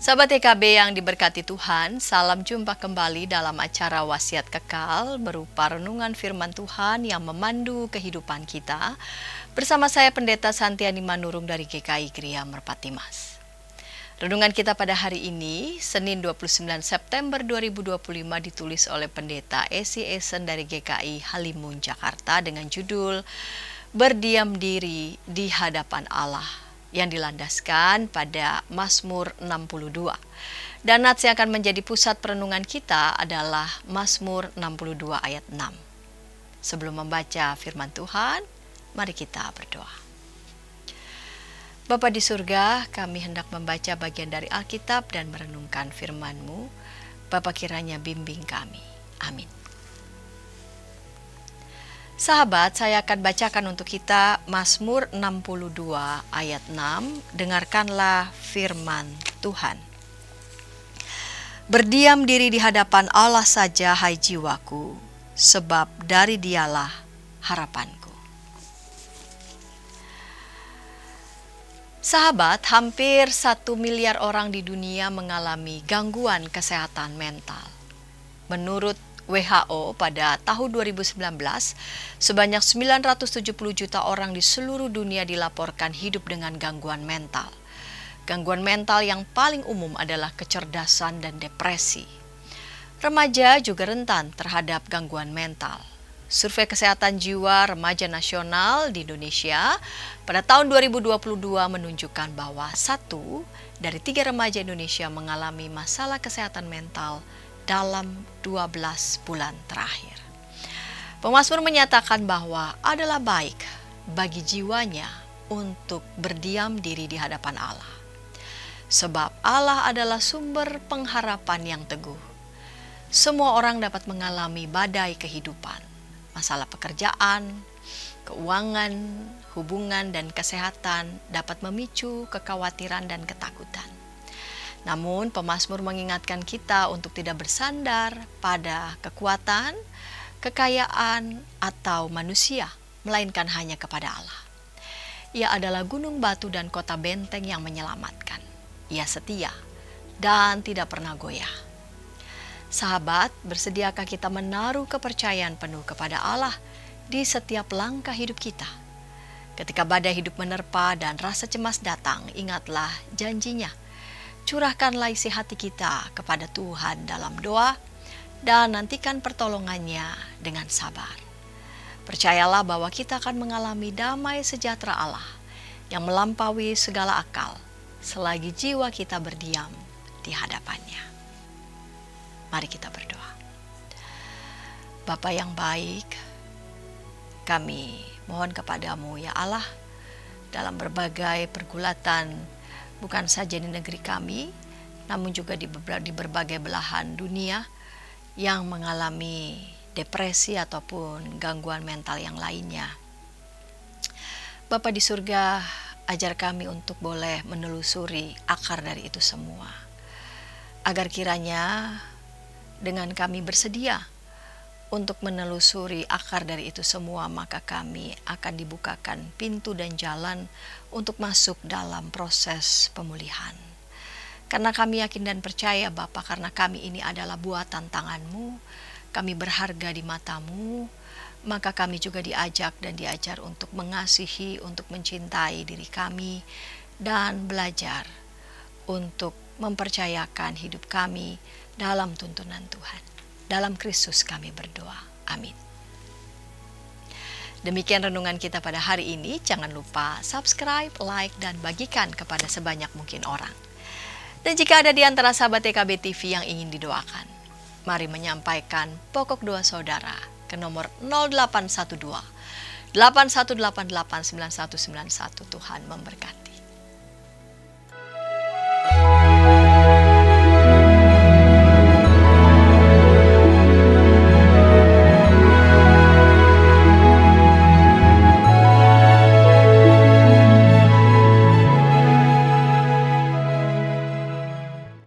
Sahabat TKB yang diberkati Tuhan, salam jumpa kembali dalam acara Wasiat Kekal berupa renungan firman Tuhan yang memandu kehidupan kita. Bersama saya Pendeta Santiani Manurung dari GKI Gria Merpati Mas. Renungan kita pada hari ini, Senin 29 September 2025 ditulis oleh Pendeta Esi Esen dari GKI Halimun, Jakarta dengan judul Berdiam diri di hadapan Allah, yang dilandaskan pada Mazmur 62. Dan nats yang akan menjadi pusat perenungan kita adalah Mazmur 62 ayat 6. Sebelum membaca firman Tuhan, mari kita berdoa. Bapa di surga, kami hendak membaca bagian dari Alkitab dan merenungkan firman-Mu. Bapa kiranya bimbing kami. Amin. Sahabat, saya akan bacakan untuk kita Mazmur 62 ayat 6. Dengarkanlah firman Tuhan. Berdiam diri di hadapan Allah saja, hai jiwaku, sebab dari Dialah harapanku. Sahabat, hampir 1 miliar orang di dunia mengalami gangguan kesehatan mental. Menurut WHO pada tahun 2019, sebanyak 970 juta orang di seluruh dunia dilaporkan hidup dengan gangguan mental. Gangguan mental yang paling umum adalah kecerdasan dan depresi. Remaja juga rentan terhadap gangguan mental. Survei Kesehatan Jiwa Remaja Nasional di Indonesia pada tahun 2022 menunjukkan bahwa 1 dari 3 remaja Indonesia mengalami masalah kesehatan mental dalam 12 bulan terakhir. Pemazmur menyatakan bahwa adalah baik bagi jiwanya untuk berdiam diri di hadapan Allah. Sebab Allah adalah sumber pengharapan yang teguh. Semua orang dapat mengalami badai kehidupan, masalah pekerjaan, keuangan, hubungan, dan kesehatan dapat memicu kekhawatiran dan ketakutan. Namun, pemazmur mengingatkan kita untuk tidak bersandar pada kekuatan, kekayaan, atau manusia, melainkan hanya kepada Allah. Ia adalah gunung batu dan kota benteng yang menyelamatkan. Ia setia dan tidak pernah goyah. Sahabat, bersediakah kita menaruh kepercayaan penuh kepada Allah di setiap langkah hidup kita? Ketika badai hidup menerpa dan rasa cemas datang, ingatlah janjinya. Curahkanlah isi hati kita kepada Tuhan dalam doa dan nantikan pertolongannya dengan sabar. Percayalah bahwa kita akan mengalami damai sejahtera Allah yang melampaui segala akal selagi jiwa kita berdiam di hadapannya. Mari kita berdoa. Bapa yang baik, kami mohon kepadamu ya Allah, dalam berbagai pergulatan bukan saja di negeri kami, namun juga di berbagai belahan dunia yang mengalami depresi ataupun gangguan mental yang lainnya. Bapa di surga, ajar kami untuk boleh menelusuri akar dari itu semua, agar kiranya dengan kami bersedia untuk menelusuri akar dari itu semua, maka kami akan dibukakan pintu dan jalan untuk masuk dalam proses pemulihan. Karena kami yakin dan percaya Bapa, karena kami ini adalah buatan tangan-Mu, kami berharga di mata-Mu, maka kami juga diajak dan diajar untuk mengasihi, untuk mencintai diri kami, dan belajar untuk mempercayakan hidup kami dalam tuntunan Tuhan. Dalam Kristus kami berdoa. Amin. Demikian renungan kita pada hari ini. Jangan lupa subscribe, like, dan bagikan kepada sebanyak mungkin orang. Dan jika ada di antara sahabat TKB TV yang ingin didoakan, mari menyampaikan pokok doa saudara ke nomor 0812 8188 9191. Tuhan memberkati.